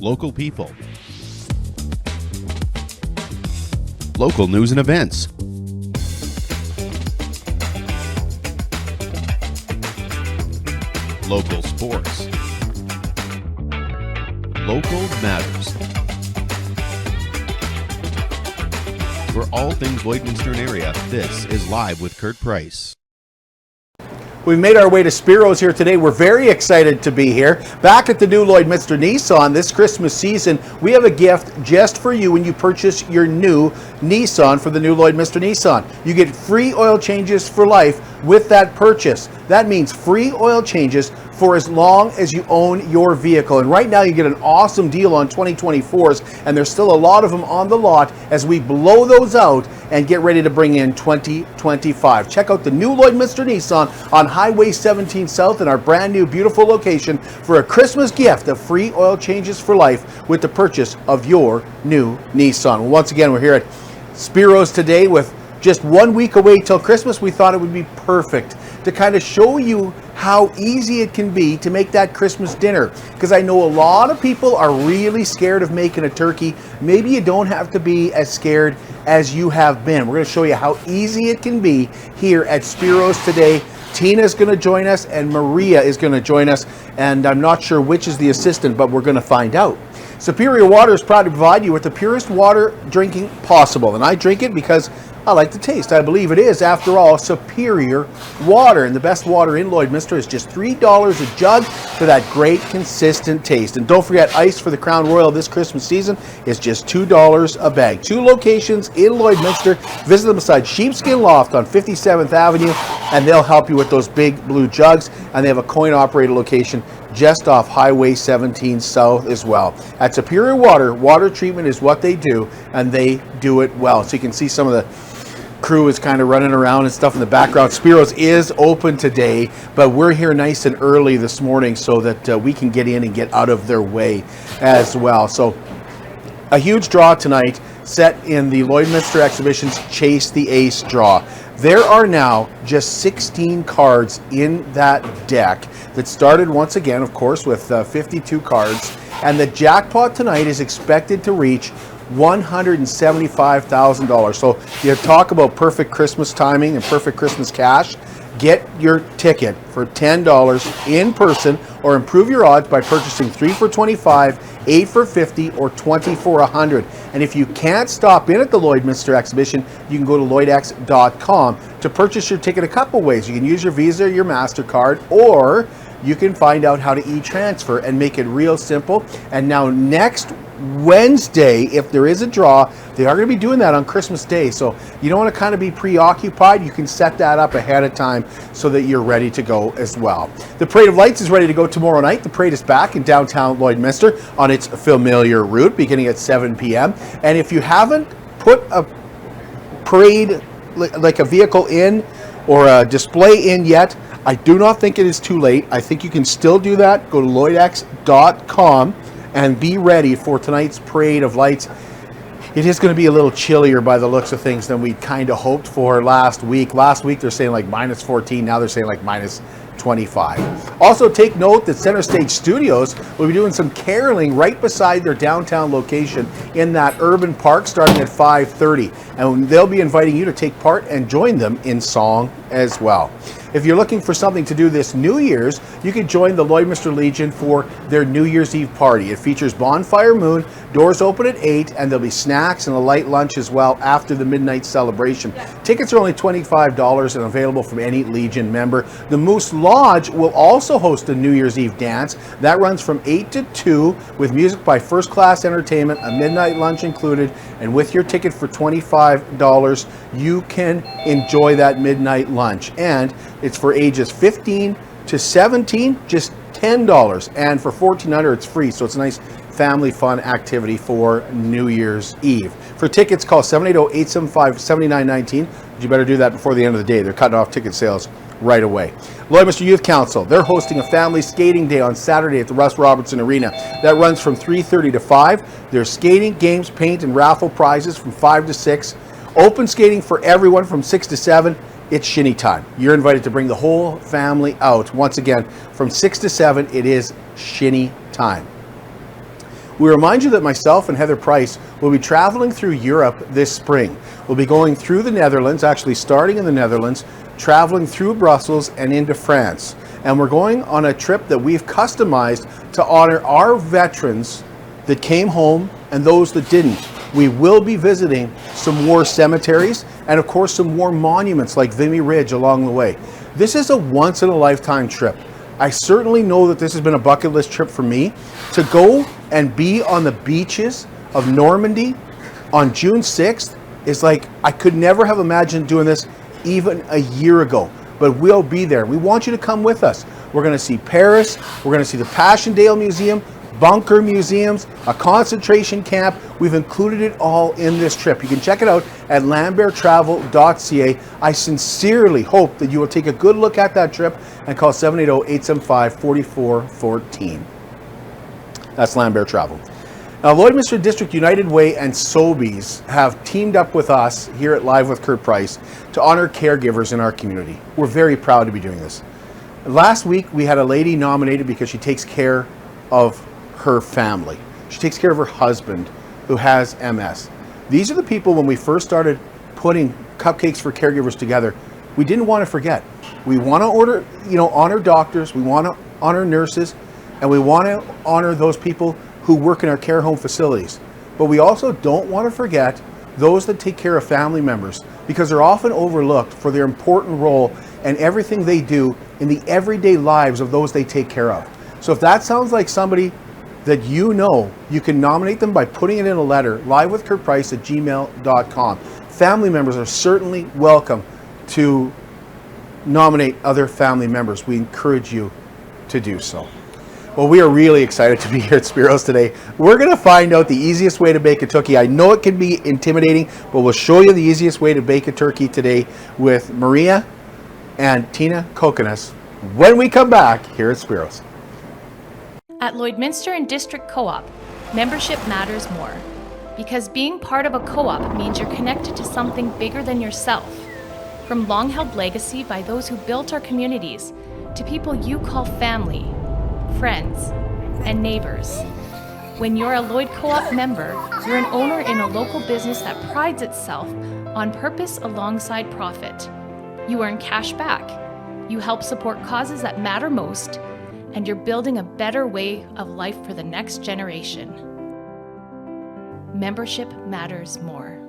local people. Local news and events. Local sports. Local matters. For all things Lloydminster area, this is Live with Kurt Price. We've made our way to Spiro's here today. We're very excited to be here. Back at the new Lloydminster Nissan this Christmas season, we have a gift just for you when you purchase your new Nissan for the new Lloydminster Nissan. You get free oil changes for life with that purchase. That means free oil changes for as long as you own your vehicle. And right now you get an awesome deal on 2024s, and there's still a lot of them on the lot as we blow those out and get ready to bring in 2025. Check out the new Lloydminster Nissan on Highway 17 South in our brand new beautiful location for a Christmas gift of free oil changes for life with the purchase of your new Nissan. Well, once again, we're here at Spiro's today with just 1 week away till Christmas. We thought it would be perfect to kind of show you how easy it can be to make that Christmas dinner, because I know a lot of people are really scared of making a turkey. Maybe you don't have to be as scared as you have been. We're going to show you how easy it can be here at Spiro's today. Tina's going to join us and Maria is going to join us, and I'm not sure which is the assistant, but we're going to find out. Superior Water is proud to provide you with the purest water drinking possible, and I drink it because I like the taste. I believe it is, after all, superior water. And the best water in Lloydminster is just $3 a jug for that great, consistent taste. And don't forget, ice for the Crown Royal this Christmas season is just $2 a bag. 2 locations in Lloydminster. Visit them beside Sheepskin Loft on 57th Avenue, and they'll help you with those big blue jugs. And they have a coin-operated location just off Highway 17 South as well. At Superior Water, water treatment is what they do, and they do it well. So you can see some of the crew is kind of running around and stuff in the background. Spiro's is open today, but we're here nice and early this morning so that we can get in and get out of their way as well. So a huge draw tonight set in the Lloydminster Exhibition's Chase the Ace draw. There are now just 16 cards in that deck that started once again, of course, with 52 cards, and the jackpot tonight is expected to reach $175,000. So you talk about perfect Christmas timing and perfect Christmas cash. Get your ticket for $10 in person, or improve your odds by purchasing 3 for $25, 8 for $50, or 20 for $100. And if you can't stop in at the Lloydminster Exhibition, you can go to lloydx.com to purchase your ticket a couple ways. You can use your Visa or your MasterCard, or you can find out how to e-transfer and make it real simple. And now next Wednesday, if there is a draw, they are going to be doing that on Christmas Day. So you don't want to kind of be preoccupied. You can set that up ahead of time so that you're ready to go as well. The Parade of Lights is ready to go tomorrow night. The parade is back in downtown Lloydminster on its familiar route beginning at 7 p.m. And if you haven't put a parade, like a vehicle in or a display in yet, I do not think it is too late. I think you can still do that. Go to lloydx.com and be ready for tonight's Parade of Lights. It is going to be a little chillier by the looks of things than we kind of hoped for last week. Last week they're saying like minus 14. Now they're saying like minus 25. Also take note that Center Stage Studios will be doing some caroling right beside their downtown location in that urban park starting at 5:30. And they'll be inviting you to take part and join them in song as well. If you're looking for something to do this New Year's, you can join the Lloydminster Legion for their New Year's Eve party. It features Bonfire Moon, doors open at 8, and there'll be snacks and a light lunch as well after the midnight celebration. Tickets are only $25 and available from any Legion member. The Moose Lodge will also host a New Year's Eve dance. That runs from 8 to 2 with music by First Class Entertainment, a midnight lunch included, and with your ticket for $25, you can enjoy that midnight lunch. And it's for ages 15 to 17, just $10. And for 14 under, it's free. So it's a nice family fun activity for New Year's Eve. For tickets, call 780-875-7919. But you better do that before the end of the day. They're cutting off ticket sales right away. Lloydminster Youth Council, they're hosting a family skating day on Saturday at the Russ Robertson Arena. That runs from 3:30 to 5. There's skating, games, paint, and raffle prizes from 5 to 6. Open skating for everyone from 6 to 7. It's shinny time. You're invited to bring the whole family out. Once again, from 6 to 7, it is shinny time. We remind you that myself and Heather Price will be traveling through Europe this spring. We'll be going through the Netherlands, actually starting in the Netherlands, traveling through Brussels and into France. And we're going on a trip that we've customized to honor our veterans that came home and those that didn't. We will be visiting some war cemeteries and of course some war monuments like Vimy Ridge along the way. This is a once-in-a-lifetime trip. I certainly know that this has been a bucket list trip for me. To go and be on the beaches of Normandy on June 6th is like, I could never have imagined doing this even a year ago, but we'll be there. We want you to come with us. We're going to see Paris, we're going to see the Passchendaele Museum, bunker museums, a concentration camp. We've included it all in this trip. You can check it out at lamberttravel.ca. I sincerely hope that you will take a good look at that trip and call 780-875-4414. That's Lambert Travel. Now, Lloydminster District United Way and Sobeys have teamed up with us here at Live with Kurt Price to honor caregivers in our community. We're very proud to be doing this. Last week, we had a lady nominated because she takes care of her family. She takes care of her husband who has MS. These are the people, when we first started putting cupcakes for caregivers together, we didn't want to forget. We want to honor doctors, we want to honor nurses, and we want to honor those people who work in our care home facilities. But we also don't want to forget those that take care of family members, because they're often overlooked for their important role and everything they do in the everyday lives of those they take care of. So if that sounds like somebody that you know, you can nominate them by putting it in a letter, livewithkurtprice@gmail.com. Family members are certainly welcome to nominate other family members. We encourage you to do so. Well, we are really excited to be here at Spiro's today. We're going to find out the easiest way to bake a turkey. I know it can be intimidating, but we'll show you the easiest way to bake a turkey today with Maria and Tina Kokonas when we come back here at Spiro's. At Lloydminster and District Co-op, membership matters more. Because being part of a co-op means you're connected to something bigger than yourself. From long-held legacy by those who built our communities, to people you call family, friends, and neighbors. When you're a Lloyd Co-op member, you're an owner in a local business that prides itself on purpose alongside profit. You earn cash back, you help support causes that matter most, and you're building a better way of life for the next generation. Membership matters more.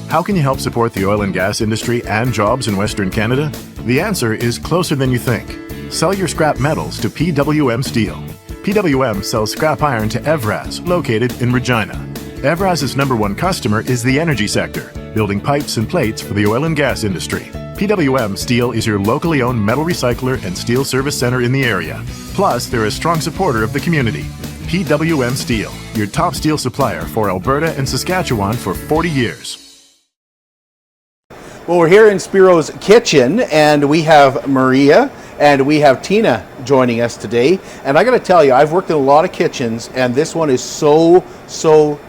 How can you help support the oil and gas industry and jobs in Western Canada? The answer is closer than you think. Sell your scrap metals to PWM Steel. PWM sells scrap iron to Evraz, located in Regina. Evraz's #1 customer is the energy sector, building pipes and plates for the oil and gas industry. PWM Steel is your locally owned metal recycler and steel service center in the area. Plus, they're a strong supporter of the community. PWM Steel, your top steel supplier for Alberta and Saskatchewan for 40 years. Well, we're here in Spiro's kitchen, and we have Maria and we have Tina joining us today. And I got to tell you, I've worked in a lot of kitchens, and this one is so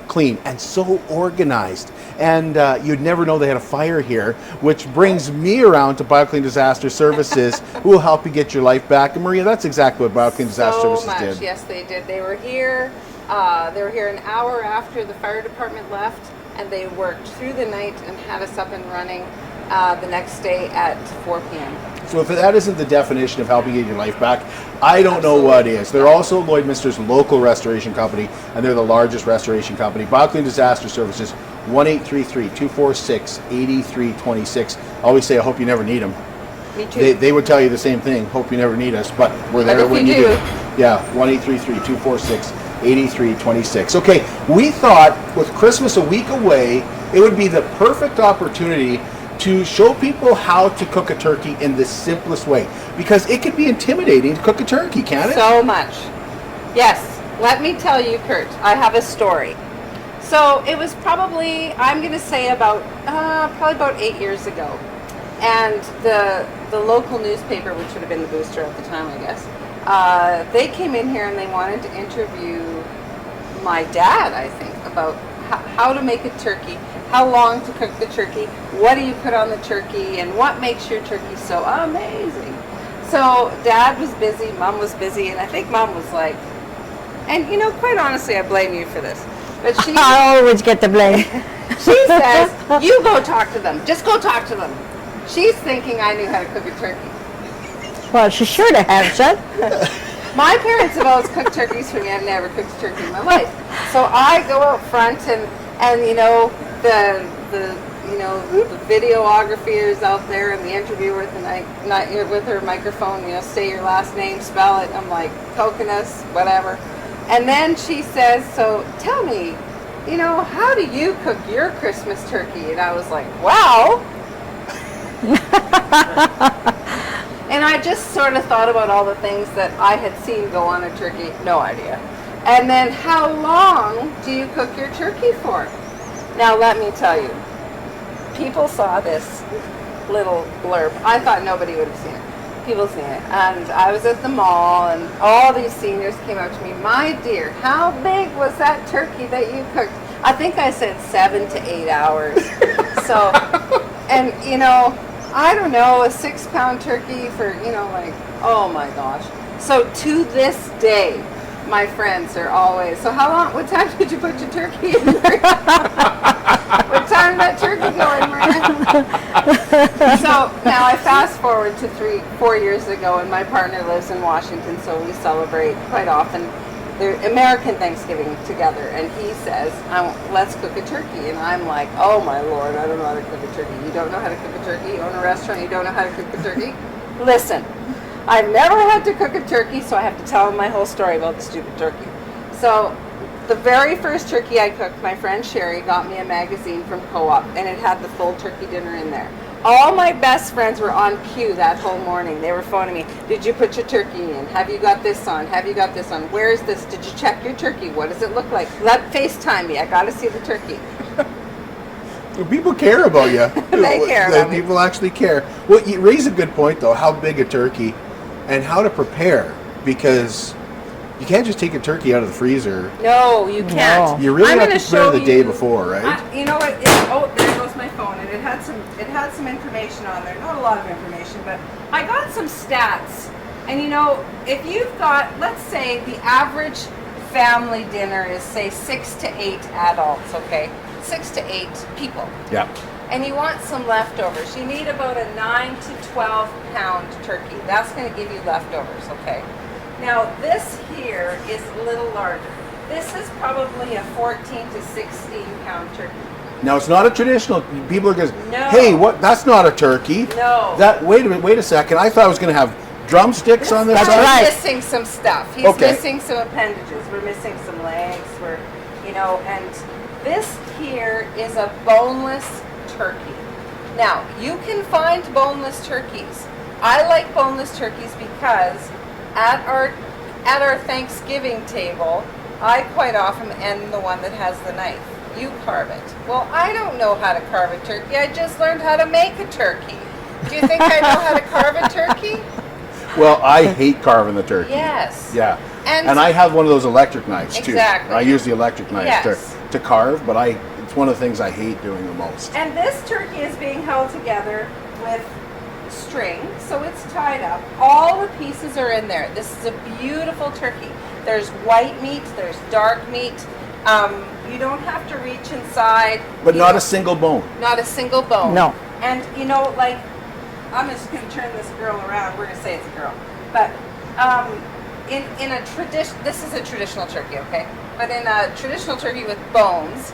clean and so organized. And you'd never know they had a fire here, which brings me around to BioClean Disaster Services, who will help you get your life back. And Maria, that's exactly what BioClean Disaster Services did. Yes, they did. They were here. An hour after the fire department left, and they worked through the night and had us up and running the next day at 4 p.m. So if that isn't the definition of helping get your life back, I don't know what is. They're also Lloydminster's local restoration company, and they're the largest restoration company. BioClean Disaster Services, 1-833-246-8326. I always say, I hope you never need them. Me too. They would tell you the same thing, hope you never need us, but we're there when you do. Yeah, 1-833-246-8326. Okay, we thought with Christmas a week away, it would be the perfect opportunity to show people how to cook a turkey in the simplest way, because it can be intimidating to cook a turkey, can't it? So much. Yes. Let me tell you, Kurt, I have a story. So it was probably, I'm going to say about 8 years ago. And the local newspaper, which would have been the Booster at the time, I guess, they came in here and they wanted to interview my dad, I think, about how to make a turkey, how long to cook the turkey, what do you put on the turkey, and what makes your turkey so amazing. So Dad was busy, Mom was busy, and I think Mom was like, and you know, quite honestly, I blame you for this. But she I always get the blame. she says, you go talk to them. Just go talk to them. She's thinking I knew how to cook a turkey. Well, she should have, son. My parents have always cooked turkeys for me. I've never cooked a turkey in my life. So I go out front and you know, the videographer is out there and the interviewer with her microphone, you know, say your last name, spell it. I'm like, Kokonas, whatever. And then she says, so tell me, you know, how do you cook your Christmas turkey? And I was like, wow. And I just sort of thought about all the things that I had seen go on a turkey. No idea. And then how long do you cook your turkey for? Now let me tell you, people saw this little blurb. I thought nobody would have seen it. People seen it. And I was at the mall and all these seniors came up to me, my dear, how big was that turkey that you cooked? I think I said 7 to 8 hours. So, and you know, I don't know, a 6-pound turkey for, you know, like, oh my gosh. So to this day, my friends are always, so how long, what time did you put your turkey in? What time did that turkey go in, Maria? So now I fast forward to 4 years ago, and my partner lives in Washington, so we celebrate quite often the American Thanksgiving together, and he says, let's cook a turkey, and I'm like, oh my Lord, I don't know how to cook a turkey. You don't know how to cook a turkey? You own a restaurant, you don't know how to cook a turkey? Listen, I've never had to cook a turkey, so I have to tell him my whole story about the stupid turkey. So the very first turkey I cooked, my friend Sherry got me a magazine from Co-op, and it had the full turkey dinner in there. All my best friends were on cue that whole morning. They were phoning me. Did you put your turkey in? Have you got this on? Have you got this on? Where is this? Did you check your turkey? What does it look like? FaceTime me. I got to see the turkey. Well, people care about you. They care about me. People actually care. Well, you raise a good point, though, how big a turkey and how to prepare, because you can't just take a turkey out of the freezer. No, you can't. No. You really I'm have to gonna prepare show the day before, right? You know what? Oh, there goes my phone, and it had some information on there. Not a lot of information, but I got some stats. And you know, if you've got, let's say, the average family dinner is say 6 to 8 adults, okay, 6 to 8 people. Yeah. And you want some leftovers. You need about a 9 to 12 pound turkey. That's going to give you leftovers, okay? Now this here is a little larger. This is probably a 14 to 16 pound turkey. Now it's not a traditional. People are going, No. hey, what? That's not a turkey. No. That. Wait a minute. Wait a second. I thought I was going to have drumsticks on this That's side. right. Missing some stuff. He's Okay. missing some appendages. We're missing some legs. We're, you know, and this here is a boneless turkey. Now you can find boneless turkeys. I like boneless turkeys because at our Thanksgiving table, I quite often am the one that has the knife. You carve it. Well, I don't know how to carve a turkey. I just learned how to make a turkey. Do you think I know how to carve a turkey? Well, I hate carving the turkey. Yes. Yeah. And I have one of those electric knives too. Exactly. I use the electric knife Yes. to carve, but it's one of the things I hate doing the most. And this turkey is being held together with string, so it's tied up. All the pieces are in there. This is a beautiful turkey. There's white meat, there's dark meat. You don't have to reach inside. But You not know, a single bone. Not a single bone. No. And you know, like, I'm just going to turn this girl around. We're going to say it's a girl. But in a tradition, this is a traditional turkey, okay? But in a traditional turkey with bones,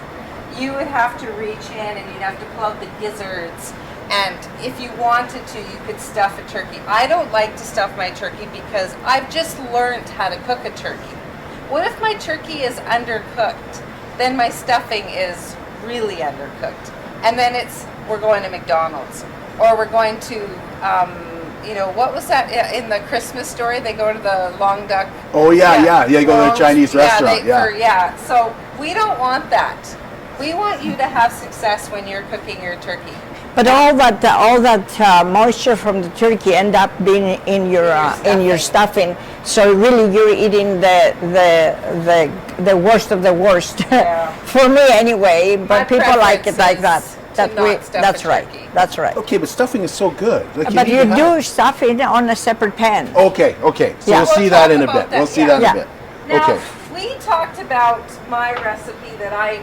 you would have to reach in and you'd have to pull out the gizzards. And if you wanted to, you could stuff a turkey. I don't like to stuff my turkey because I've just learned how to cook a turkey. What if my turkey is undercooked? Then my stuffing is really undercooked. And then we're going to McDonald's. Or we're going to, you know, what was that in the Christmas story? They go to the Long Duck. Oh yeah. You go to a Chinese restaurant. Yeah. So we don't want that. We want you to have success when you're cooking your turkey. But all that moisture from the turkey end up being in your stuffing. So really, you're eating the worst of the worst. Yeah. For me, anyway. But My people like it preference like is- that. that not stuff that's a right. turkey. That's right. Okay, but stuffing is so good. Like, But need you to do have- stuffing on a separate pan. Okay, okay. So Yeah. we'll see We'll that talk in a about bit. that, We'll see yeah. that in Yeah. a bit. Now, Okay. we talked about my recipe that I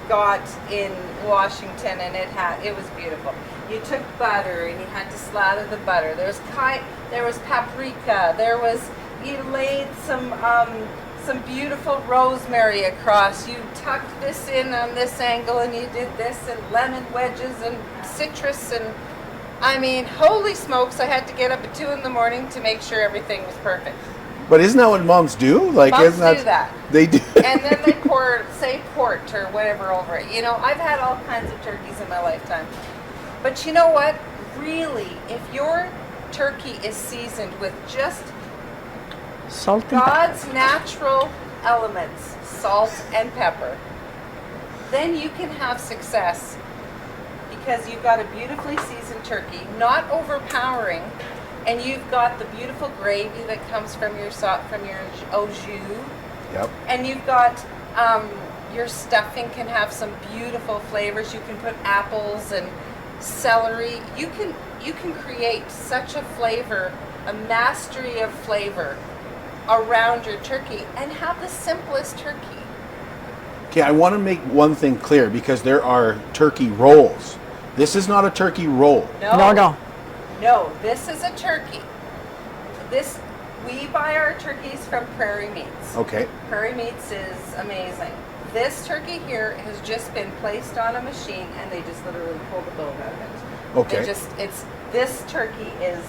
got in Washington, and it was beautiful. You took butter and you had to slather the butter. There was paprika. You laid some beautiful rosemary across. You tucked this in on this angle, and you did this, and lemon wedges and citrus, and I mean, holy smokes! I had to get up at 2 a.m. to make sure everything was perfect. But isn't that what moms do? Like, Moms isn't do that. They do. And then they pour, say, port or whatever over it. You know, I've had all kinds of turkeys in my lifetime. But you know what? Really, if your turkey is seasoned with just Salt and pepper. God's natural elements, salt and pepper, then you can have success because you've got a beautifully seasoned turkey, not overpowering, and you've got the beautiful gravy that comes from your au jus. Yep. And you've got your stuffing can have some beautiful flavors. You can put apples and celery. You can create such a flavor, a mastery of flavor around your turkey, and have the simplest turkey. Okay, I want to make one thing clear because there are turkey rolls. This is not a turkey roll. No, this is a turkey. We buy our turkeys from Prairie Meats. Okay. Prairie Meats is amazing. This turkey here has just been placed on a machine, and they just literally pull the bone out of it. Okay. This turkey is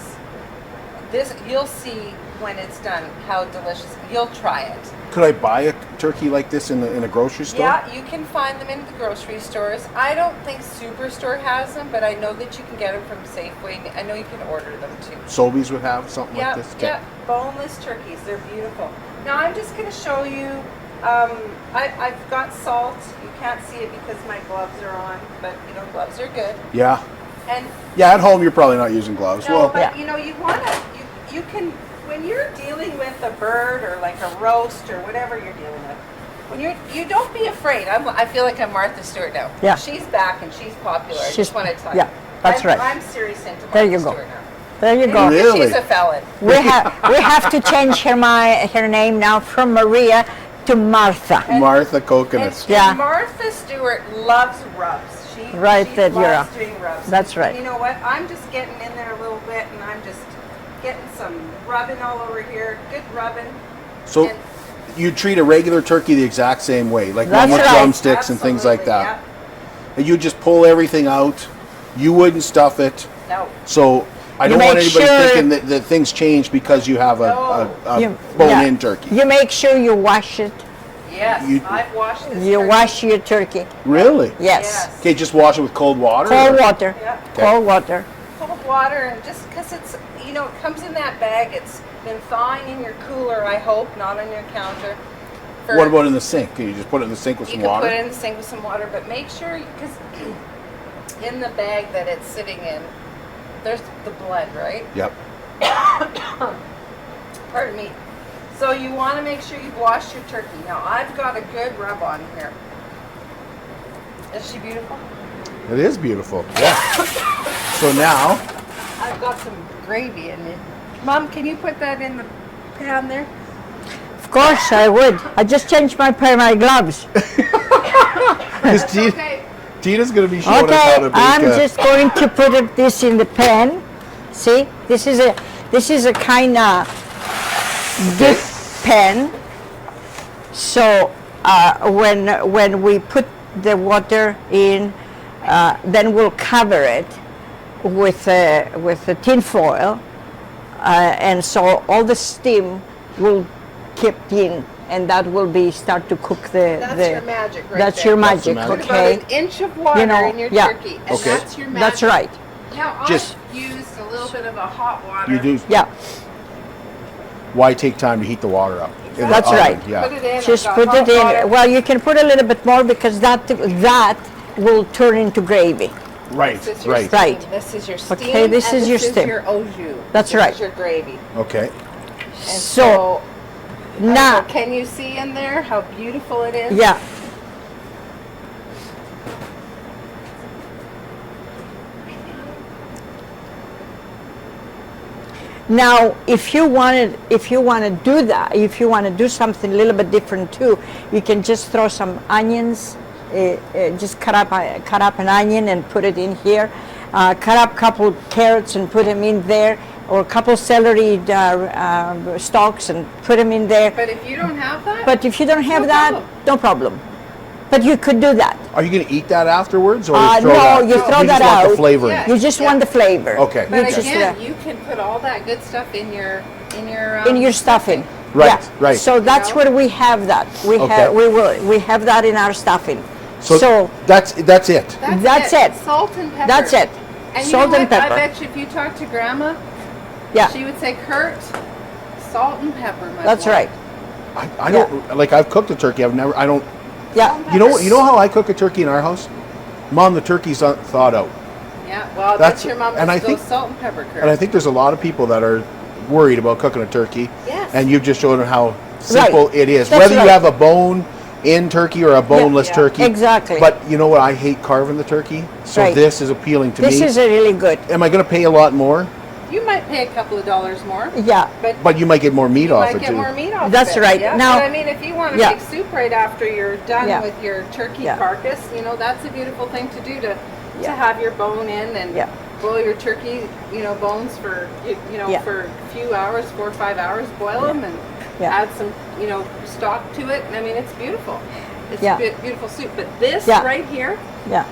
this. You'll see when it's done how delicious. You'll try it. Could I buy a turkey like this in a grocery store? Yeah, you can find them in the grocery stores. I don't think Superstore has them, but I know that you can get them from Safeway. I know you can order them too. Sobeys would have something like this? Okay. Yeah, boneless turkeys. They're beautiful. Now I'm just going to show you, I've got salt. You can't see it because my gloves are on, but you know, gloves are good. Yeah. And Yeah, at home you're probably not using gloves. no, Well, but Yeah. you know, you want to, you can, when you're dealing with a bird or like a roast or whatever you're dealing with, when you don't be afraid. I feel like I'm Martha Stewart now. Yeah. She's back and she's popular. I She's- just want to tell yeah, you. that's right. I'm serious into Martha There you go. Stewart now. There you Maybe go. because Really? She's a felon. We have to change her name now from Maria to Martha. Martha And, Kokonas. Yeah. and Martha Stewart loves rubs. She Right, she that you're loves a- doing rubs. that's right. And you know what? I'm just getting in there a little bit, and I'm just getting some rubbing all over here. Good rubbing. So And- you treat a regular turkey the exact same way, like That's one with right. drumsticks and things like Absolutely, that. And you just pull everything out. You wouldn't stuff it. Yeah. No. So I You don't want make anybody sure- thinking that things change because you have a You- bone-in yeah. turkey. You make sure you wash it. Yes, You- I've washed this. You turkey. wash your turkey. Really? Yes. Okay, just wash it with cold water? Cold or- water. Yeah. Cold water. Cold water, and just because it's, you know, it comes in that bag. It's been thawing in your cooler, I hope, not on your counter. For- What about in the sink? Can you just put it in the sink with You some can water? put it in the sink with some water, but make sure, because in the bag that it's sitting in, there's the blood, right? Yep. Pardon me. So you want to make sure you've washed your turkey. Now I've got a good rub on here. Is she beautiful? It is beautiful. Yeah. So now, I've got some gravy in it. Mom, can you put that in the pan there? Of course I would. I just changed my pair of my gloves. because Okay. Tina's going to be showing us Okay, how to make I'm just going to put this in the pan. See, this is a kind of dip pan. So when we put the water in, then we'll cover it with the tin foil, and so all the steam will keep in, and that will start to cook the. That's your magic right That's there. your That's the magic, magic. Put about okay? an inch of water You know, in your yeah. turkey, and Okay. that's your magic. That's right. Now Just- I've used a little bit of a hot water. You do. Yeah, Why take time to heat the water up? in the That's oven? right. Yeah. Put it in. just I've put got it in. hot water. Well, you can put a little bit more because that will turn into gravy. Right. This is your Right. steam. Right. This is your steam. Okay, this and is your This steam. is your au jus. That's This right. is your gravy. Okay. And So now, can you see in there how beautiful it is? yeah. Now, if you want to do that, if you want to do something a little bit different too, you can just throw some onions. Just cut up an onion and put it in here. Cut up a couple carrots and put them in there, or a couple celery stalks and put them in there. But if you don't have that? But if you don't have no that, problem. no problem. But you could do that. Are you going to eat that afterwards, or No, you throw you that just want out. the flavor? Yeah. You just want the flavor. Okay. But You just, again, you can put all that good stuff in your stuffing. Right, Yeah. right. So that's know? where we have that. We have that in our stuffing. So that's it. That's it. Salt and pepper. That's it. And Salt you know and what? pepper. I bet you if you talk to Grandma, Yeah, she would say, Kurt, salt and pepper. My that's boy." right. I don't like. I've cooked a turkey. I don't. Yeah. You know how I cook a turkey in our house? Mom, the turkey's thawed out. Yeah, well, I That's- bet your mom and I just think- goes salt and pepper, Kurt. And I think there's a lot of people that are worried about cooking a turkey. Yes. And you've just shown them how simple it is. That's Whether right. you have a bone-in turkey or a boneless Yeah. turkey. Exactly. But you know what? I hate carving the turkey. So Right. this is appealing to This me. is a really good. Am I going to pay a lot more? You might pay a couple of dollars more, Yeah. But you might get more meat you off might it get too. more meat off That's of it. right. Yeah? Now- but I mean, if you want to Yeah. make soup right after you're done Yeah. with your turkey Yeah. carcass, you know, that's a beautiful thing to do to Yeah. have your bone in and Yeah. boil your turkey, bones for, Yeah. for a few hours, 4 or 5 hours, boil them and Yeah. add some, stock to it. I mean, it's beautiful. It's Yeah. a beautiful soup. But this Yeah. right here, Yeah.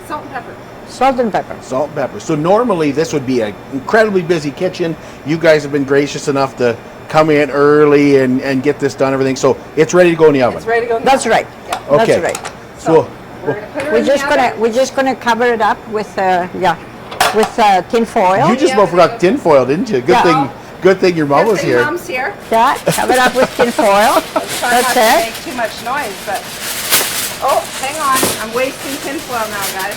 salt and pepper. Salt and pepper. Salt and pepper. So normally this would be an incredibly busy kitchen. You guys have been gracious enough to come in early and get this done, everything. So it's ready to go in the oven. It's ready to go. in the That's oven. right. Yeah. Okay. That's right. So We're gonna put her We're in the just oven. cover it up with tin foil. you just about forgot tin foil, didn't you? Good thing your mom Good was thing here. Mom's here. Yeah, cover it up with tin foil. Try That's not to it. make too much noise, but hang on, I'm wasting tinfoil now, guys.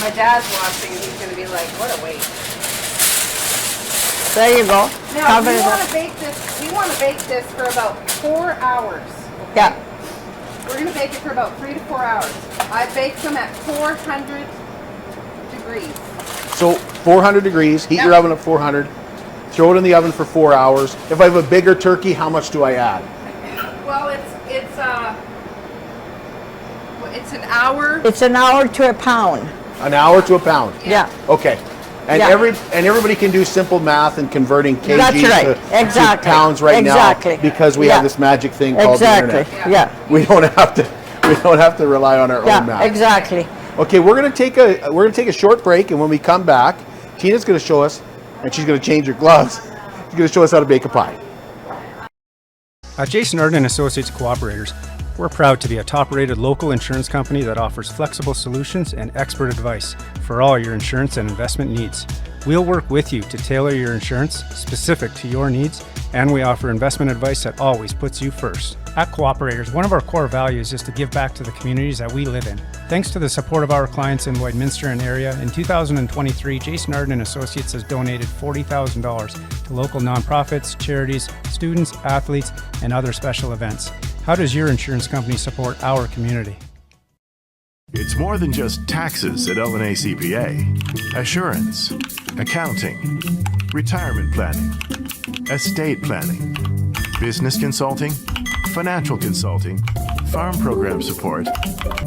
My dad's watching, and he's gonna be like, "What a waste." There you go. Now, Cover we it want up. to bake this. We want to bake this for about 4 hours. Yeah. We're gonna bake it for about 3 to 4 hours. I baked them at 400 degrees. So 400 degrees, heat your Yeah. oven at 400, throw it in the oven for 4 hours. If I have a bigger turkey, how much do I add? Well, it's an hour. It's an hour to a pound. An hour to a pound. Yeah. Okay. And Yeah. everybody can do simple math and converting kgs That's right. to Exactly. pounds right Exactly. now because we Yeah. have this magic thing called the Exactly. internet. Yeah. We don't have to rely on our own Yeah. math. Exactly. Okay, we're gonna take a short break, and when we come back, Tina's gonna show us, and she's gonna change her gloves. She's gonna show us how to bake a pie. At Jason Arden Associates Cooperators, we're proud to be a top-rated local insurance company that offers flexible solutions and expert advice for all your insurance and investment needs. We'll work with you to tailor your insurance specific to your needs, and we offer investment advice that always puts you first. At Cooperators, one of our core values is to give back to the communities that we live in. Thanks to the support of our clients in Lloydminster and area, in 2023, Jason Arden Associates has donated $40,000 to local nonprofits, charities, students, athletes, and other special events. How does your insurance company support our community? It's more than just taxes at L&A CPA. Assurance, accounting, retirement planning, estate planning, business consulting, financial consulting, farm program support,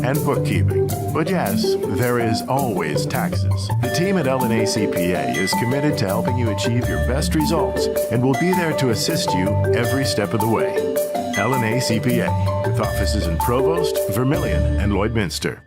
and bookkeeping. But yes, there is always taxes. The team at L&A CPA is committed to helping you achieve your best results and will be there to assist you every step of the way. L&A CPA, with offices in Provost, Vermilion, and Lloydminster.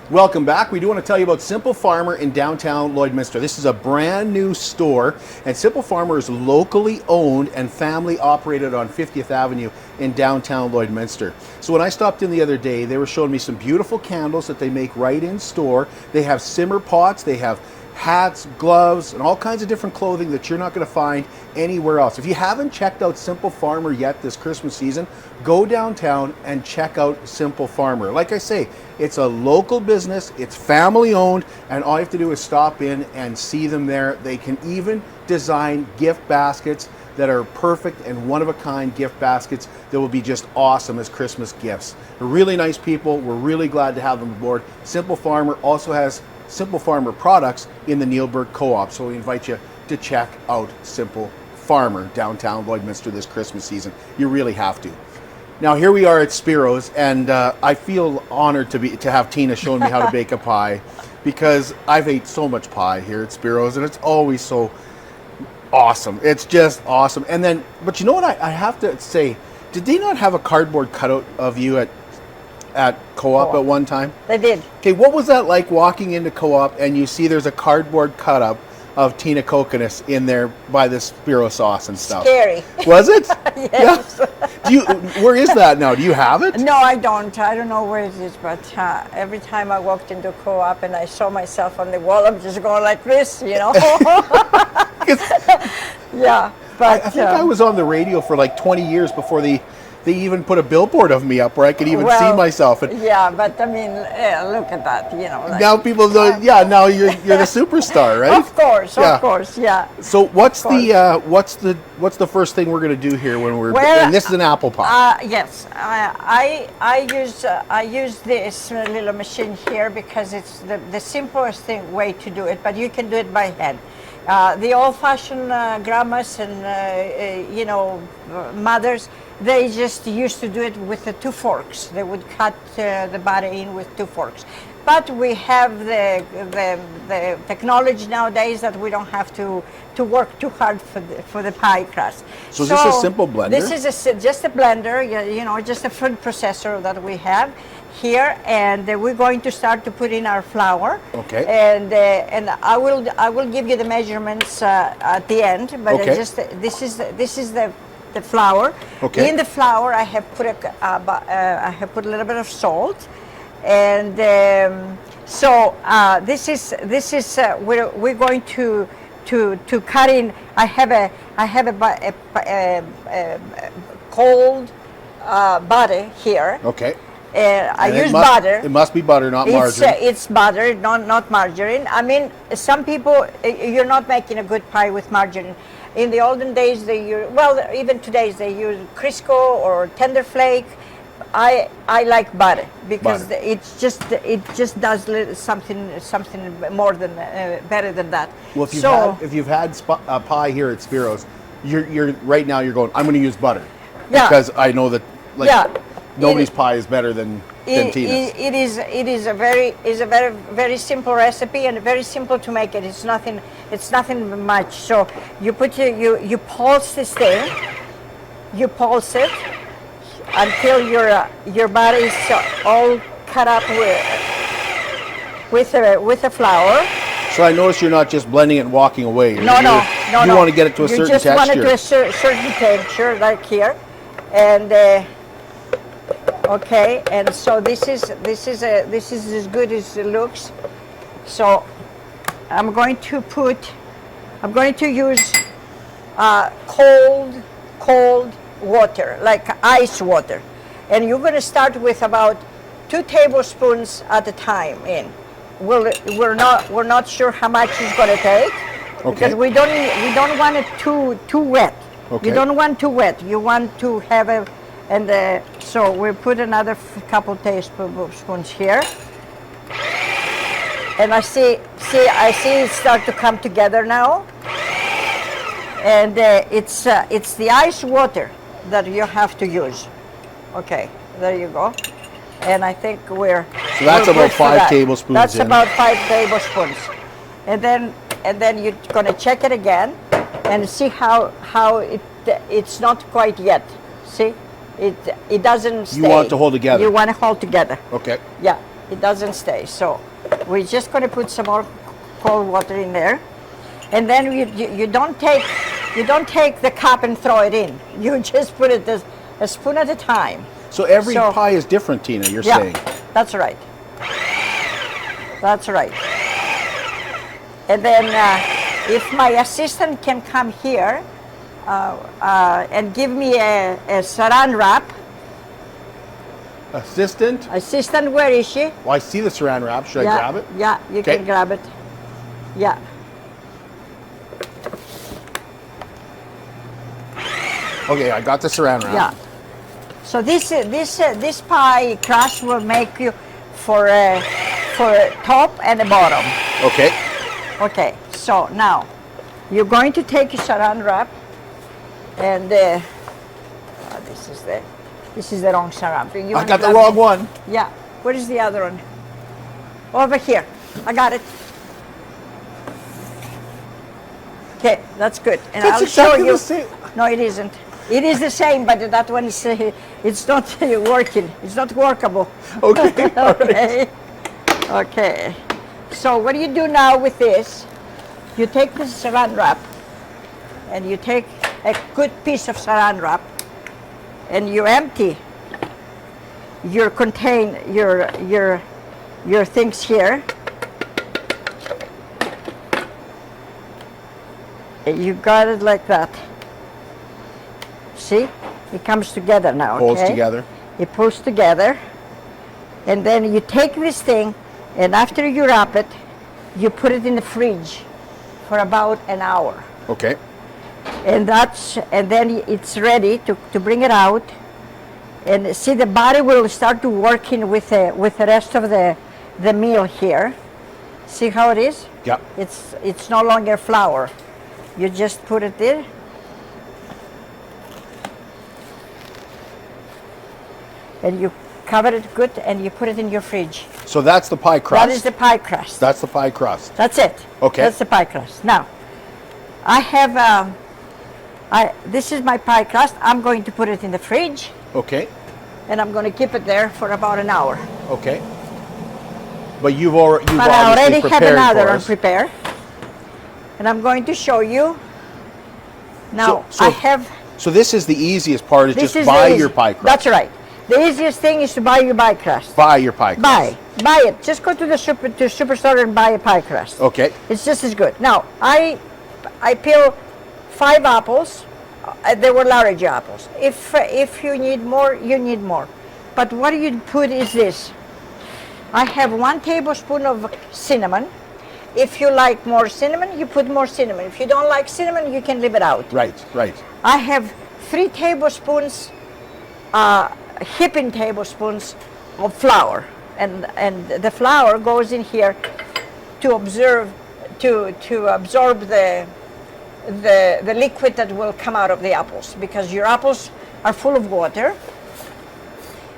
Welcome back. We do want to tell you about Simple Farmer in downtown Lloydminster. This is a brand new store, and Simple Farmer is locally owned and family operated on 50th Avenue in downtown Lloydminster. So when I stopped in the other day, they were showing me some beautiful candles that they make right in store. They have simmer pots, they have hats, gloves, and all kinds of different clothing that you're not going to find anywhere else. If you haven't checked out Simple Farmer yet this Christmas season, go downtown and check out Simple Farmer. Like I say, it's a local business, it's family owned, and all you have to do is stop in and see them there. They can even design gift baskets that are perfect and one-of-a-kind gift baskets that will be just awesome as Christmas gifts. They're really nice people. We're really glad to have them aboard. Simple Farmer also has Simple Farmer products in the Neilburg Co-op, so we invite you to check out Simple Farmer downtown Lloydminster this Christmas season. You really have to. Now here we are at Spiro's, and I feel honored to have Tina showing me how to bake a pie, because I've ate so much pie here at Spiro's, and it's always so awesome. It's just awesome. And then, but you know what I have to say, did they not have a cardboard cutout of you at Co-op at one time? They did. Okay, what was that like walking into Co-op and you see there's a cardboard cutout of Tina Kokonas in there by the Spiro sauce and stuff? Scary. Was it? Yes. Yeah. Where is that now? Do you have it? No, I don't. I don't know where it is, but every time I walked into Co-op and I saw myself on the wall, I'm just going like this, you know? Yeah, but I think I was on the radio for like 20 years before they even put a billboard of me up where I could even see myself. And yeah, but I mean, look at that, you know. Like, now people know, now you're the superstar, right? Of course, yeah. So what's the first thing we're going to do here when we're, and this is an apple pie. Yes, I use this little machine here because it's the simplest way to do it, but you can do it by hand. The old-fashioned grandmas and mothers, they just used to do it with the 2 forks. They would cut the butter in with 2 forks. But we have the technology nowadays that we don't have to work too hard for the pie crust. So is this a simple blender? This is just a blender, just a food processor that we have here, and we're going to start to put in our flour. Okay. And I will give you the measurements at the end, but okay. This is the flour. Okay. In the flour, I have put a little bit of salt, and this is we're going to cut in. I have a cold butter here. Okay. I use butter. It must be butter, not margarine. It's butter, not margarine. I mean, some people, you're not making a good pie with margarine. In the olden days, they use, even today, they use Crisco or Tender Flake. I like butter because it just does something more than better than that. Well, if you've had pie here at Spiro's, you're right now you're going, I'm going to use butter. Yeah. Because I know that nobody's pie is better than Tina's. It is a very simple recipe and very simple to make it. It's nothing much. So you you pulse this thing, you pulse it until your butter is all cut up with the flour. So I notice you're not just blending it and walking away. No. You want to get it to a certain texture. You just want it to a certain texture, like here, and. Okay, and so this is as good as it looks. So I'm going to use cold water, like ice water, and you're going to start with about 2 tablespoons at a time in. We're not sure how much it's going to take, because we don't want it too wet. Okay. You don't want too wet. You want to have a. And so we put another couple tablespoons here, and I see it start to come together now. And it's the ice water that you have to use. Okay, there you go. And I think we're. So that's about 5 tablespoons. That's about 5 tablespoons, and then you're gonna check it again, and see how it's not quite yet. See. It doesn't stay. You want it to hold together. You want to hold together. Okay. Yeah, it doesn't stay. So we're just going to put some more cold water in there, and then you don't take the cup and throw it in. You just put it a spoon at a time. So every pie is different, Tina. You're saying. That's right. That's right. And then if my assistant can come here and give me a saran wrap. Assistant? Assistant, where is she? Well, I see the saran wrap. Should I grab it? Yeah, you can grab it. Yeah. Okay, I got the saran wrap. Yeah. So this pie crust will make you for a top and a bottom. Okay. Okay. So now you're going to take a saran wrap, and this is the wrong saran wrap. I got the wrong one. Yeah. What is the other one? Over here. I got it. Okay, that's good. And That's I'll exactly show you. the same. No, it isn't. It is the same, but that one is it's not working. It's not workable. Okay. All right. Okay. Okay. So what do you do now with this? You take the saran wrap, and you take a good piece of saran wrap, and you empty your things here. And you got it like that. See? It comes together now. Pulls okay? together. It pulls together. And then you take this thing, and after you wrap it, you put it in the fridge for about an hour. Okay. And then it's ready to bring it out. And see, the body will start to working with the rest of the meal here. See how it is? Yeah. It's no longer flour. You just put it there. And you cover it good, and you put it in your fridge. So that's the pie crust. That is the pie crust. That's the pie crust. That's it. Okay. That's the pie crust. Now, I have, this is my pie crust. I'm going to put it in the fridge, Okay. and I'm going to keep it there for about an hour. Okay. But you've obviously But I already prepared have another for one us. prepared. And I'm going to show you. Now, So I have... So this is the easiest part, is This just is buy the your easy- pie crust. That's right. The easiest thing is to buy your pie crust. Buy your pie crust. Buy it. Just go to the superstore and buy a pie crust. Okay. It's just as good. Now, I peel 5 apples. They were large apples. If you need more, you need more. But what you put is this. I have 1 tablespoon of cinnamon. If you like more cinnamon, you put more cinnamon. If you don't like cinnamon, you can leave it out. Right, right. I have 3 tablespoons, heaping tablespoons of flour, and the flour goes in here to absorb the liquid that will come out of the apples, because your apples are full of water,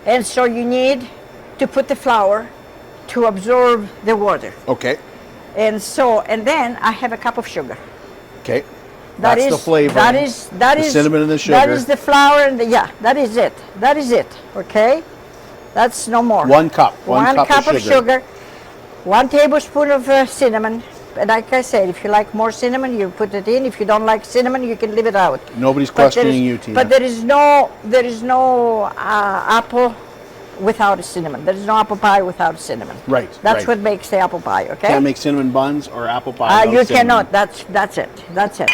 and so you need to put the flour to absorb the water. Okay. And then I have a cup of sugar. Okay. That's the flavor. That is the cinnamon and the sugar. That is the flour and that is it. That is it. Okay? That's no more. 1 cup. 1 cup of sugar. 1 tablespoon of cinnamon. And like I said, if you like more cinnamon, you put it in. If you don't like cinnamon, you can leave it out. Nobody's questioning you, Tina. But there is no apple without cinnamon. There is no apple pie without cinnamon. Right. That's what makes the apple pie. Okay. Can't make cinnamon buns or apple pie. You without cinnamon. cannot. That's it. That's it.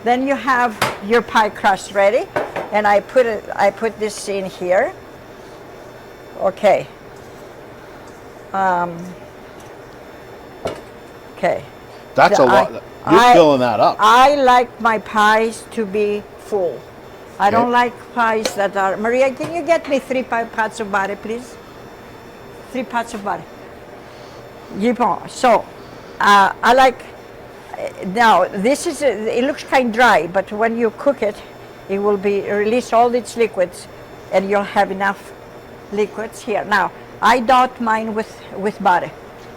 Then you have your pie crust ready, and I put this in here. Okay. Okay. That's a lot. You're filling that up. I like my pies to be full. I don't like pies that are... Maria, can you get me 3 pots of butter, please? 3 pots of butter. So, I like... Now, this is... it looks kind of dry, but when you cook it, it will release all its liquids, and you'll have enough liquids here. Now, I dot mine with butter.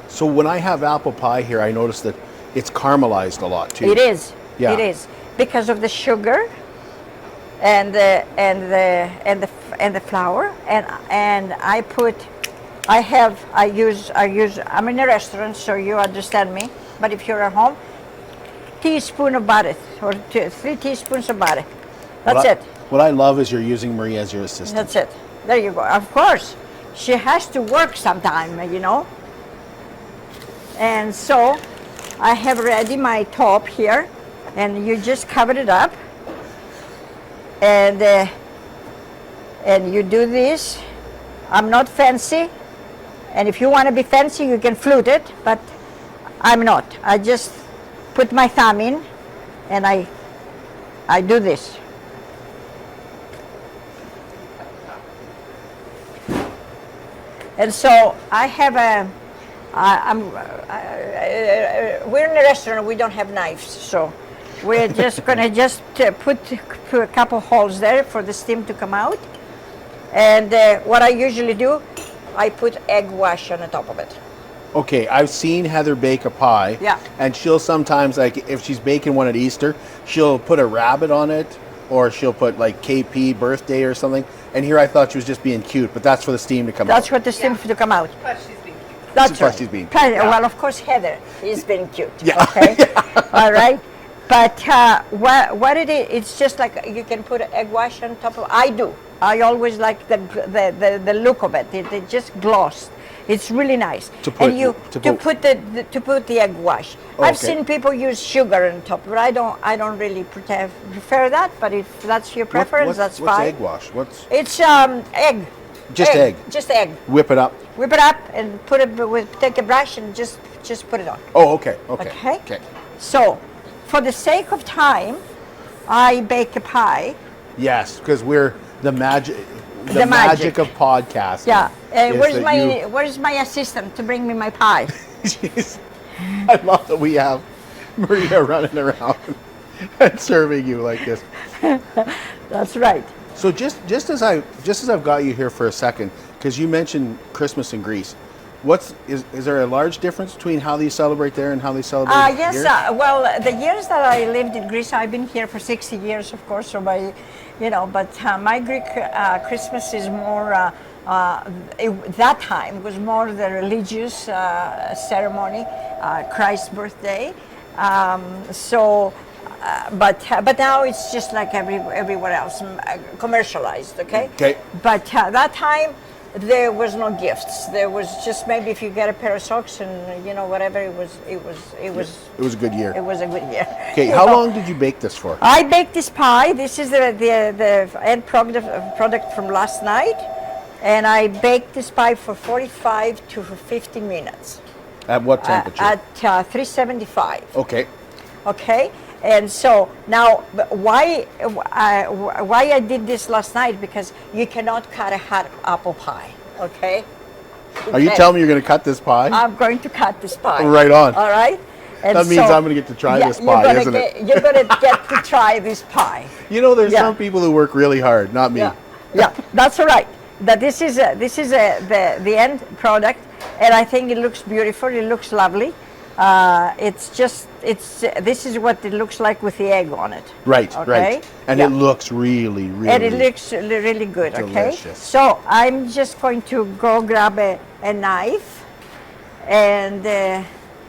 So when I have apple pie here, I notice that it's caramelized a lot too. It is. Yeah. It is because of the sugar and the flour, and I'm in a restaurant, so you understand me. But if you're at home, teaspoon of butter or 3 teaspoons of butter. That's it. What I love is you're using Maria as your assistant. That's it. There you go. Of course, she has to work sometime, you know. And so I have ready my top here, and you just cover it up, and you do this. I'm not fancy, and if you want to be fancy, you can flute it, but I'm not. I just put my thumb in, and I do this. And so I have we're in a restaurant, we don't have knives, so we're just gonna put a couple holes there for the steam to come out. And what I usually do, I put egg wash on the top of it. Okay, I've seen Heather bake a pie. Yeah. And she'll sometimes, like, if she's baking one at Easter, she'll put a rabbit on it, or she'll put like KP birthday or something. And here I thought she was just being cute, but that's for the steam to come out. That's what the steam to come out. Plus she's being cute. That's Plus right. she's being Plus- cute, yeah. Well, of course, Heather is being cute. Yeah. Okay. All right. But what it is, it's just like you can put egg wash on top of. I do. I always like the look of it. It just glossed. It's really nice. To put- and you to put the egg wash. Oh, I've okay. seen people use sugar on top, but I don't really prefer that. But if that's your preference, that's what's fine. egg wash? What's It's egg. Just egg. Just egg. whip it up? Whip it up and put it take a brush and just put it on. Oh, okay. Okay. Okay. So, for the sake of time, I bake a pie. Yes, because we're the magic. The magic magic. of podcasting. Yeah. is Where's that where's my assistant to bring me my pie? Jeez. I love that we have Maria running around and serving you like this. That's right. So just as I've got you here for a second, because you mentioned Christmas in Greece, is there a large difference between how they celebrate there and how they celebrate Yes. here? Well, the years that I lived in Greece, I've been here for 60 years, of course. So but my Greek Christmas is more. That time was more the religious ceremony, Christ's birthday. But now it's just like everywhere else, commercialized. Okay. Okay. But that time there was no gifts. There was just maybe if you get a pair of socks and whatever. It was It was a good year. It was a good year. Okay, how long did you bake this for? I baked this pie. This is the end product from last night, and I baked this pie for 45 to 50 minutes. At what temperature? At 375. Okay. Okay, and so now why I did this last night, because you cannot cut a hot apple pie. Okay. Are you telling me you're going to cut this pie? I'm going to cut this pie. Right on. All right. And That means I'm going to get to try this pie, isn't it? You're going to get to try this pie. There's Yeah. some people who work really hard, not me. Yeah, that's all right. That this is the end product, and I think it looks beautiful. It looks lovely. This is what it looks like with the egg on it. Right, Okay? right. And Yeah. it looks really, really. And it looks really good. Okay. delicious. So I'm just going to go grab a knife, and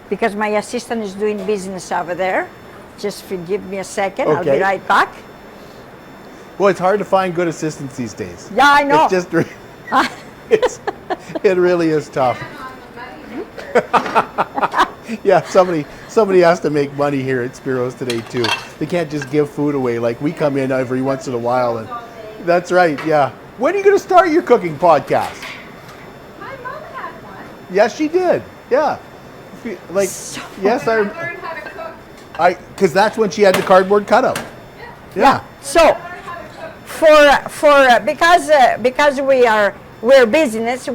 because my assistant is doing business over there, just give me a second. I'll be Okay. right back. Well, it's hard to find good assistants these days. Yeah, I know. It's just, it really is tough. Yeah, somebody has to make money here at Spiro's today too. They can't just give food away. Like, we come in every once in a while, and that's right. Yeah. When are you going to start your cooking podcast? My mom had one. Yes, she did. Yeah. Like, yes, I learned how to cook. because that's when she had the cardboard cutout. Yeah. So, because we're business,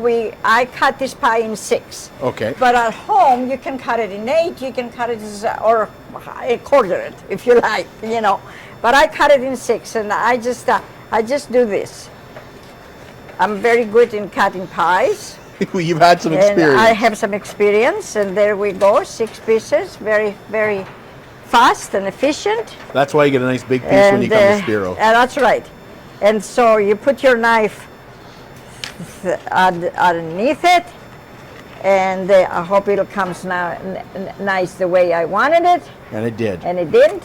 I cut this pie in 6. Okay. But at home, you can cut it in 8. You can cut it or quarter it if you like, But I cut it in 6, and I just do this. I'm very good in cutting pies. You've had some And experience. I have some experience, and there we go, 6 pieces, very, very fast and efficient. That's why you get a nice big piece when you come to Spiro. That's right. And so you put your knife underneath it, and I hope it'll come nice the way I wanted it, And it did. and it didn't.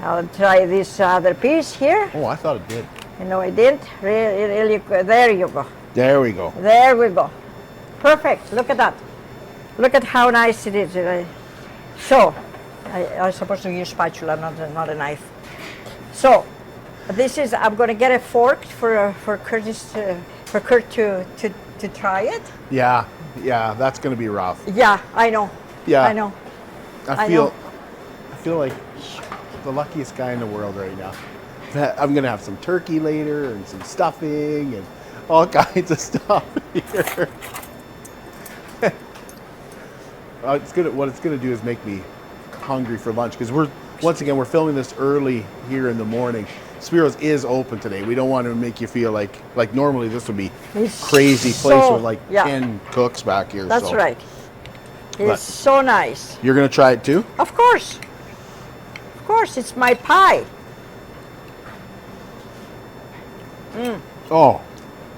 I'll try this other piece here. Oh, I thought it did. It didn't. Really, there you go. There we go. There we go. Perfect. Look at that. Look at how nice it is. So, I'm supposed to use spatula, not a knife. So, this is, I'm going to get a fork for Kurt to try it. Yeah, that's going to be rough. Yeah, I know. Yeah. I know. I feel like the luckiest guy in the world right now. I'm going to have some turkey later and some stuffing and all kinds of stuff here. What it's going to do is make me hungry for lunch because we're filming this early here in the morning. Spiro's is open today. We don't want to make you feel like normally this would be crazy place with like 10 cooks back here. That's right. It's so nice. You're going to try it too? Of course. Of course, it's my pie. Oh,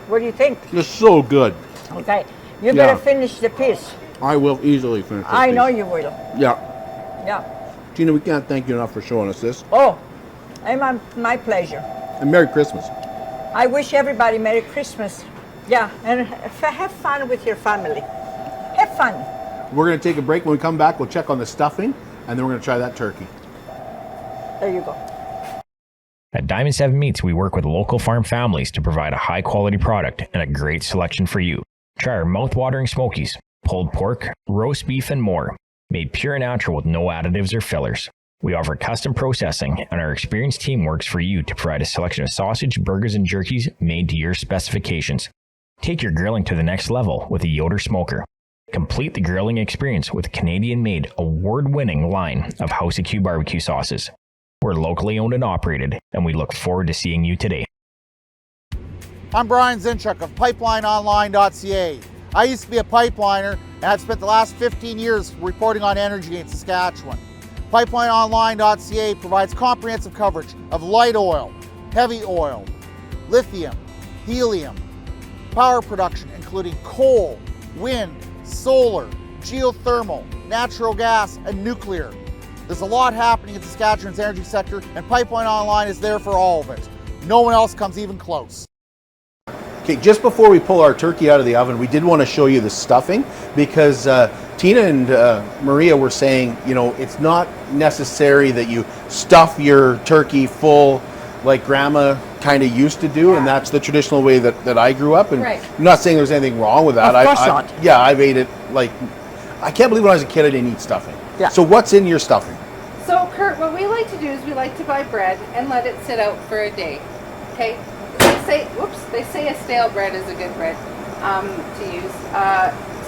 What do you think? it's so good. Okay, you better finish the piece. I will easily finish this I know piece. you will. Yeah. Yeah. Tina, we can't thank you enough for showing us this. Oh, my pleasure. And Merry Christmas. I wish everybody Merry Christmas. Yeah, and have fun with your family. Have fun. We're going to take a break. When we come back, we'll check on the stuffing, and then we're going to try that turkey. There you go. At Diamond 7 Meats, we work with local farm families to provide a high-quality product and a great selection for you. Try our mouth-watering smokies, pulled pork, roast beef, and more, made pure and natural with no additives or fillers. We offer custom processing, and our experienced team works for you to provide a selection of sausage, burgers, and jerkies made to your specifications. Take your grilling to the next level with a Yoder smoker. Complete the grilling experience with a Canadian-made, award-winning line of House of Q barbecue sauces. We're locally owned and operated, and we look forward to seeing you today. I'm Brian Zinchuk of PipelineOnline.ca. I used to be a pipeliner, and I've spent the last 15 years reporting on energy in Saskatchewan. PipelineOnline.ca provides comprehensive coverage of light oil, heavy oil, lithium, helium, power production including coal, wind, solar, geothermal, natural gas, and nuclear. There's a lot happening in Saskatchewan's energy sector, and Pipeline Online is there for all of it. No one else comes even close. Okay, just before we pull our turkey out of the oven, we did want to show you the stuffing because Tina and Maria were saying, it's not necessary that you stuff your turkey full like grandma kind of used to do, and that's the traditional way that I grew up. And Right. I'm not saying there's anything wrong with that. Of course not. Yeah, I've ate it I can't believe when I was a kid I didn't eat stuffing. Yeah. So what's in your stuffing? So Kurt, what we like to do is we like to buy bread and let it sit out for a day. Okay? They say a stale bread is a good bread to use.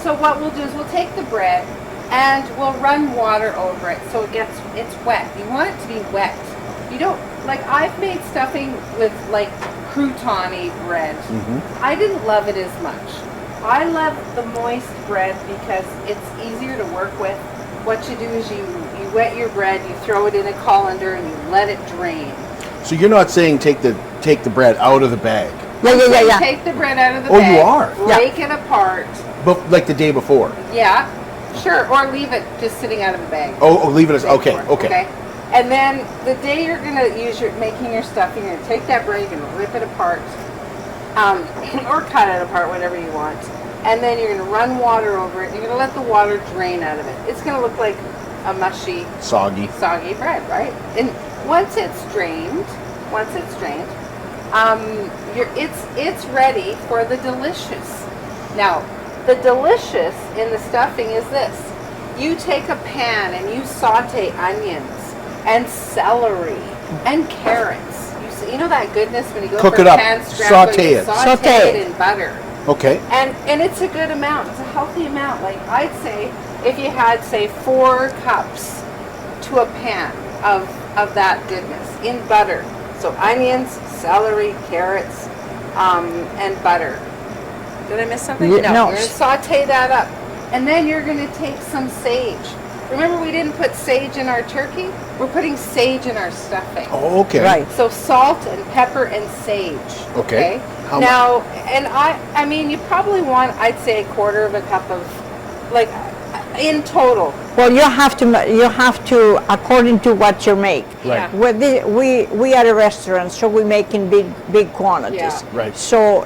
So what we'll do is we'll take the bread and we'll run water over it so it's wet. You want it to be wet. You don't, I've made stuffing with crouton-y bread. Mm-hmm. I didn't love it as much. I love the moist bread because it's easier to work with. What you do is you wet your bread, you throw it in a colander, and you let it drain. So you're not saying take the bread out of the bag? Yeah. Take the bread out of the Oh, bag. you are? Break it apart. But like the day before? Yeah, sure. Or leave it just sitting out of the bag. Oh, leave it as, okay. And then the day you're going to use making your stuffing, you're going to take that bread, you're going to rip it apart, or cut it apart, whatever you want. And then you're going to run water over it. You're going to let the water drain out of it. It's going to look like a mushy, Soggy bread, right? And once it's drained, it's ready for the delicious. Now, the delicious in the stuffing is this. You take a pan and you saute onions and celery and carrots. You know that goodness when you go Cook for it a up. pan scramble, Saute you it. saute it in butter. Okay. And it's a good amount. It's a healthy amount. I'd say if you had, say, 4 cups to a pan of that goodness in butter. So onions, celery, carrots, and butter. Did I miss something? No. You're going to saute that up. And then you're going to take some sage. Remember we didn't put sage in our turkey? We're putting sage in our stuffing. Oh, okay. Right. So salt and pepper and sage. Okay. How now, and I mean, you probably want, I'd say, 1/4 cup of Like in total. Well, you have to according to what you make. Right. We are a restaurant, so we make in big quantities. Yeah. Right. So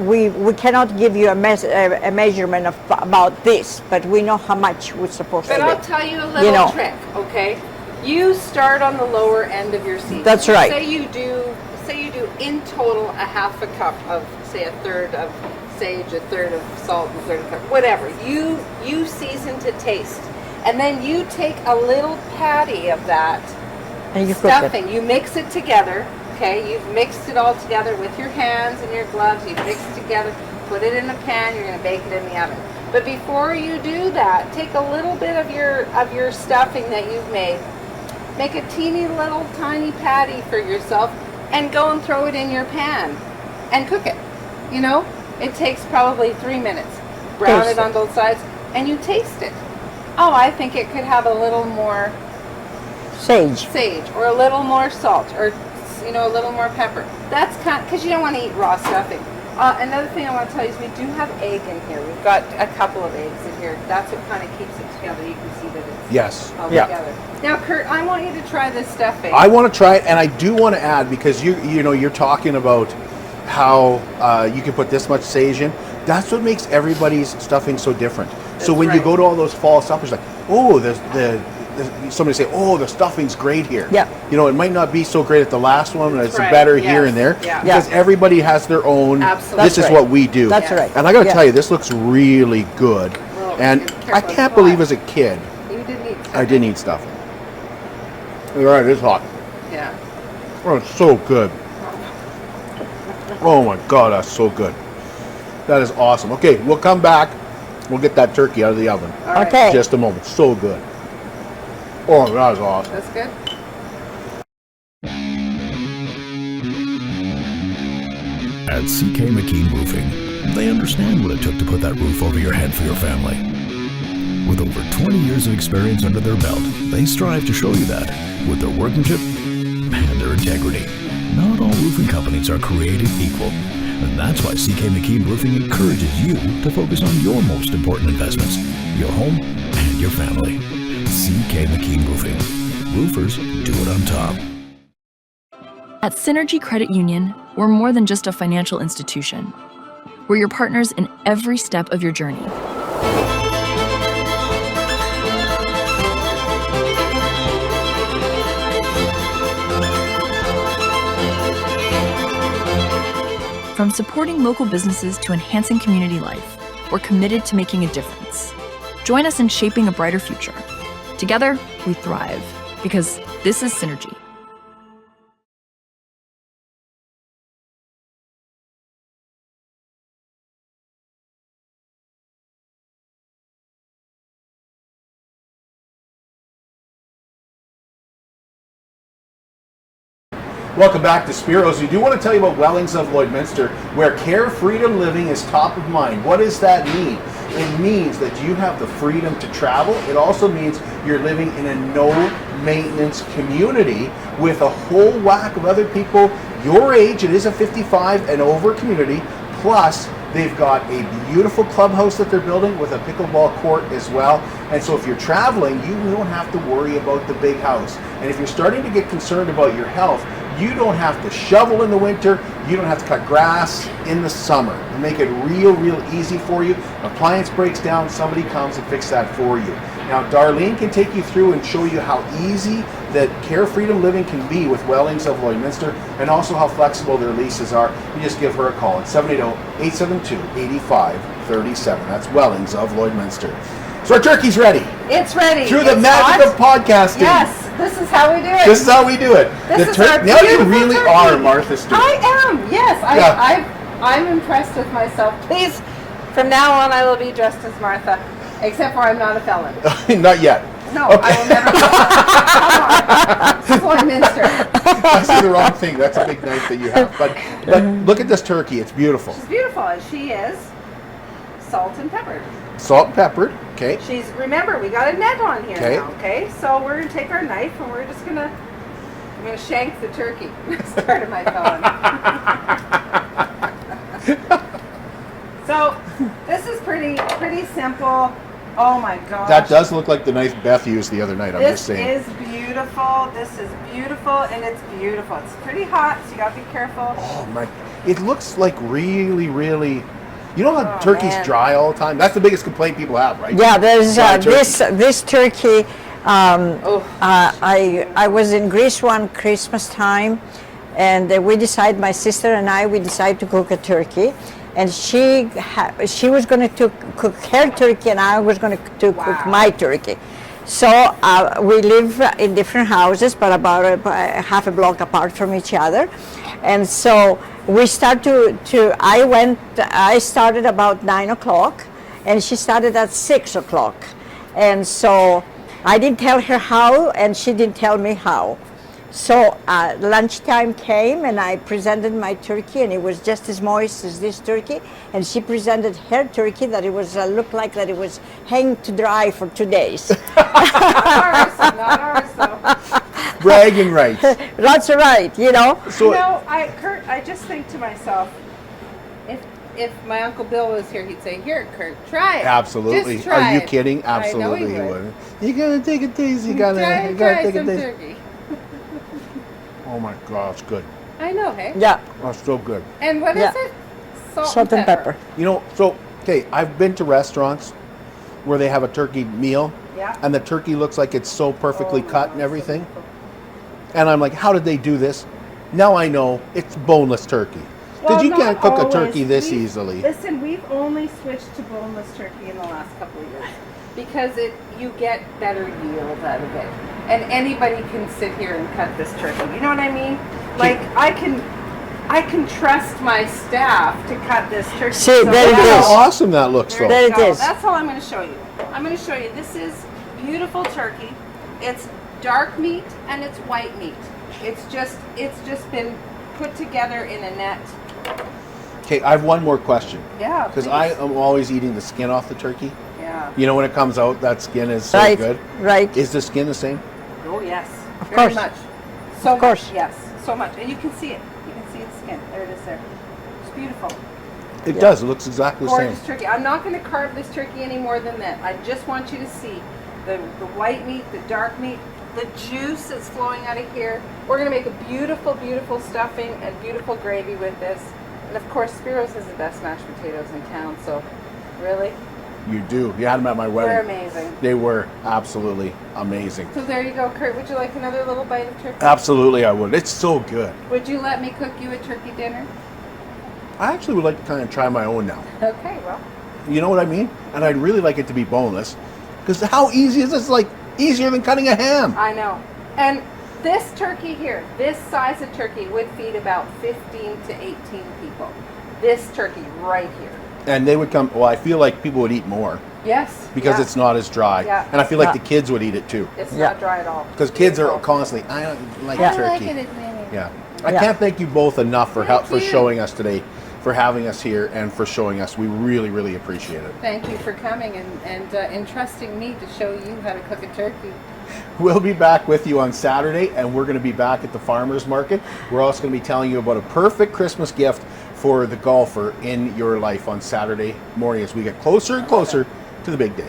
we cannot give you a measurement of about this, but we know how much we're supposed But to I'll do. tell you a little trick, okay? You start on the lower end of your seasoning. That's right. Say you do in total a half a cup of, say, a third of sage, a third of salt, and a third of pepper, whatever. You season to taste. And then you take a little patty of that And you cook stuffing. it. You mix it together, okay? You've mixed it all together with your hands and your gloves. You've mixed it together, put it in a pan, you're gonna bake it in the oven. But before you do that, take a little bit of your stuffing that you've made, make a teeny little tiny patty for yourself, and go and throw it in your pan and cook it. You know, it takes probably 3 minutes. Brown Taste it on it. both sides, and you taste it. Oh, I think it could have a little more Sage. sage, or a little more salt, or a little more pepper. That's because you don't want to eat raw stuffing. Another thing I want to tell you is we do have egg in here. We've got a couple of eggs in here. That's what kind of keeps it together. You can see that it's Yes. all Yeah. together. Now, Kurt, I want you to try this stuffing. I want to try it, and I do want to add, because you're talking about how you can put this much sage in. That's what makes everybody's stuffing so different. So when you right. go to all those fall stuffers, like, oh, somebody say, oh, the stuffing's great here. Yeah. It might not be so great at the last one, but it's right. better Yes. here and there. Yeah. Because everybody has their own. Absolutely. This That's is right. what we do. That's right. And I got to Yeah. tell you, this looks really good. Well, And be careful, I it's can't hot. believe as a kid, You didn't eat I didn't eat stuffing. All right, it's hot. Yeah. Oh, it's so good. Oh my God, that's so good. That is awesome. Okay, we'll come back. We'll get that turkey out of the oven. All right. Okay. Just a moment. So good. Oh, that is awesome. That's good. At CK McKean Roofing, they understand what it took to put that roof over your head for your family. With over 20 years of experience under their belt, they strive to show you that with their workmanship and their integrity. Not all roofing companies are created equal, and that's why CK McKean Roofing encourages you to focus on your most important investments, your home and your family. CK McKean Roofing. Roofers do it on top. At Synergy Credit Union, we're more than just a financial institution. We're your partners in every step of your journey. From supporting local businesses to enhancing community life, we're committed to making a difference. Join us in shaping a brighter future. Together, we thrive, because this is Synergy. Welcome back to Spiro's. We do want to tell you about Wellings of Lloydminster, where care freedom living is top of mind. What does that mean? It means that you have the freedom to travel. It also means you're living in a no-maintenance community with a whole whack of other people your age. It is a 55 and over community. Plus, they've got a beautiful clubhouse that they're building with a pickleball court as well. And so if you're traveling, you don't have to worry about the big house. And if you're starting to get concerned about your health, you don't have to shovel in the winter. You don't have to cut grass in the summer. They make it real easy for you. An appliance breaks down, somebody comes and fixes that for you. Now, Darlene can take you through and show you how easy that care freedom living can be with Wellings of Lloydminster, and also how flexible their leases are. You just give her a call at 780-872-8537. That's Wellings of Lloydminster. So our turkey's ready. It's ready. Through the It's magic hot. of podcasting. Yes, this is how we do it. This is how we do it. This is our now you beautiful really turkey. are Martha Stewart. I am. Yes, Yeah. I'm impressed with myself. Please, from now on, I will be dressed as Martha, except for I'm not a felon. Not yet. No, Okay. I will never. Come on, Lloydminster. I see the wrong thing. That's a big knife that you have. But look at this turkey. It's beautiful. She's beautiful, and she is salt and peppered. Salt and peppered. Okay. Remember, we got a net on here Okay. now, okay? So we're gonna take our knife and I'm gonna shank the turkey. Started my felon. So this is pretty simple. Oh my gosh. That does look like the knife Beth used the other night, I'm just saying. This is beautiful. This is beautiful, and it's beautiful. It's pretty hot, so you gotta be careful. Oh my, it looks like really, really, you know how turkey's man. dry all the time? That's the biggest complaint people have, right? Yeah, there's Dry turkey. this turkey. I was in Greece one Christmas time, and we decided, my sister and I, we decided to cook a turkey, and she was going to cook her turkey, and I was going to cook my turkey. So we live in different houses, but about half a block apart from each other, and so we start I started about 9 o'clock, and she started at 6 o'clock, and so I didn't tell her how, and she didn't tell me how. So lunchtime came, and I presented my turkey, and it was just as moist as this turkey. And she presented her turkey that it was looked like that it was hanging to dry for 2 days. Not ours, though. Bragging rights. That's right, you know. So, Kurt, I just think to myself, if my Uncle Bill was here, he'd say, "Here, Kurt, try it." absolutely. Just try Are you it. kidding? I know Absolutely, he you would. wouldn't. You gotta take it easy. You gotta Try take some it easy. turkey. Oh my gosh, good. I know, hey? Yeah, Oh, so good. And what is Yeah. it? salt and pepper. You know, so, okay, I've been to restaurants where they have a turkey meal, Yeah. and the turkey looks like it's so perfectly cut and everything. And I'm like, how did they do this? Now I know it's boneless turkey. Because you can't cook a turkey this easily. Listen, we've only switched to boneless turkey in the last couple of years because you get better yield out of it. And anybody can sit here and cut this turkey. You know what I mean? Like I can trust my staff to cut this turkey. See, there it Look at is. how awesome that looks, though. There it is. That's all I'm going to show you. I'm going to show you. This is beautiful turkey. It's dark meat and it's white meat. It's just been put together in a net. Okay, I have one more question. Yeah. Because please. I am always eating the skin off the turkey. Yeah. You know, when it comes out, that skin is so Right, good. right. Is the skin the same? Oh yes. Of Very course. much. So Of course. much. Yes. So much. And you can see it. You can see its skin. There it is there. It's beautiful. It does. It looks exactly the Gorgeous same. turkey. I'm not going to carve this turkey any more than that. I just want you to see the white meat, the dark meat, the juice that's flowing out of here. We're going to make a beautiful, beautiful stuffing and beautiful gravy with this. And of course, Spiro's has the best mashed potatoes in town. So, really, You do. You had them at my wedding. they're amazing. They were absolutely amazing. So there you go, Kurt. Would you like another little bite of turkey? Absolutely, I would. It's so good. Would you let me cook you a turkey dinner? I actually would like to kind of try my own now. Okay, well. You know what I mean? And I'd really like it to be boneless. Because how easy is this? Like, easier than cutting a ham. I know. And this turkey here, this size of turkey would feed about 15 to 18 people. This turkey right here. And they would come, well, I feel like people would eat more. Yes. Because yeah. it's not as dry. Yeah. And I feel like the kids would eat it too. It's Yeah. not dry at all. Because kids are Beautiful. constantly, I don't like Yeah. turkey. I like it, Nanny. Yeah. I Yeah. can't thank you both enough for Thank for you. showing us today, for having us here, and for showing us. We really, really appreciate it. Thank you for coming and entrusting me to show you how to cook a turkey. We'll be back with you on Saturday, and we're going to be back at the farmers market. We're also going to be telling you about a perfect Christmas gift for the golfer in your life on Saturday morning as we get closer and closer to the big day.